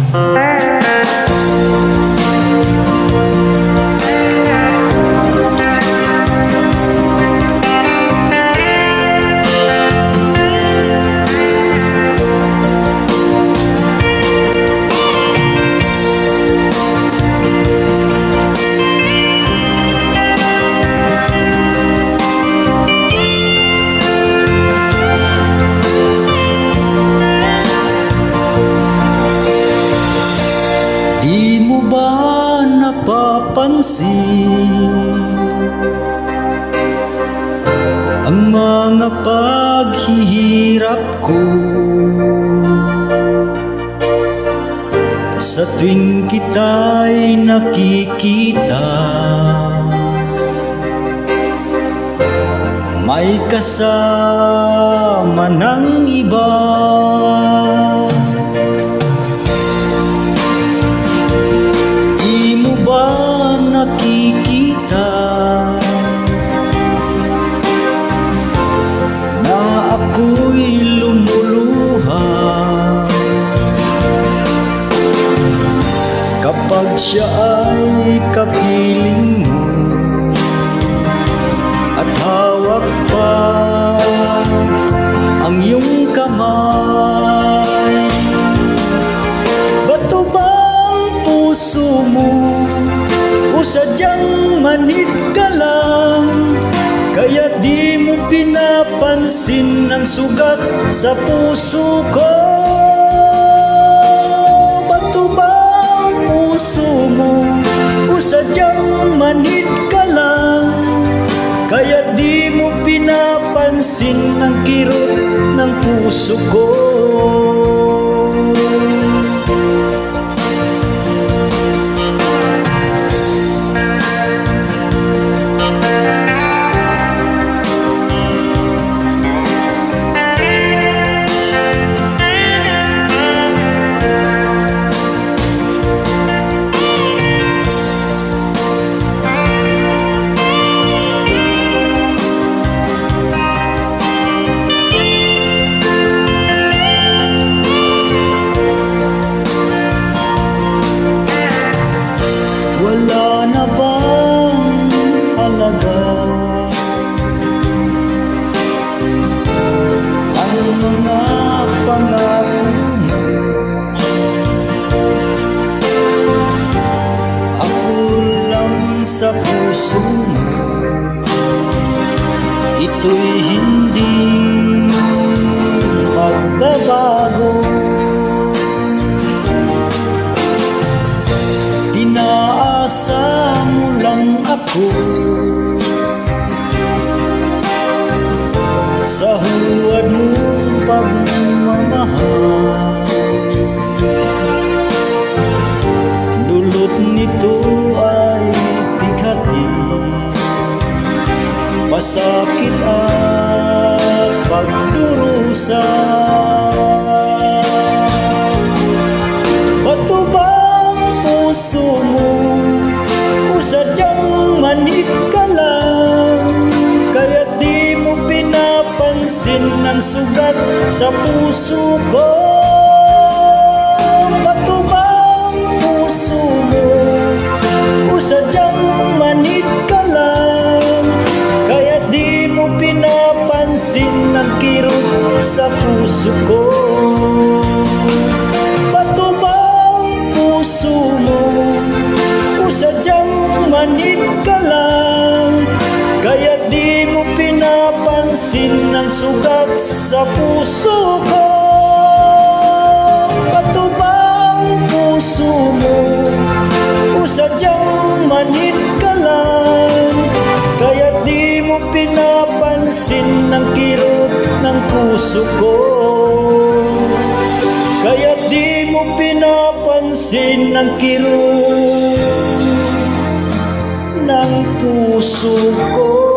Di mo ba napapansin ang mga paghihirap ko sa tuwing kita'y nakikita? May kasama ng iba. Di mo ba nakikita na ako'y lumuluha kapag siya ay kapiling mo at hawak pa ang iyong kamay? Bato ba ang puso mo o sadyang manhid ka lang, kaya di mo pinapansin ang sugat sa puso ko? Bato ba ang puso mo o sadyang manhid ka lang, kaya di mo pinapansin ang kirot ng puso ko? Wala na bang halaga ang mga pangako mo? Ako lang sa puso mo, ito'y hindi magbabago. Inaasa mo lang ako sa huwad mong pagmamahal. Dulot nito ay bighati, pasakit at pagdurusa. Bato ba puso mo o sadyang manhid ka lang, kaya di mo pinapansin ang sugat sa puso ko? Bato ba ang puso mo o sadyang manhid ka lang, kaya di mo pinapansin ang kirot sa puso ko? Bato ba puso mo o sadyang manhid ka lang, kaya di mo pinapansin ang sugat sa puso ko? Bato ba ang puso mo o sadyang manhid ka lang, kaya di mo pinapansin ang kirot ng puso ko? Kaya di mo pinapansin ang kirot ng puso ko?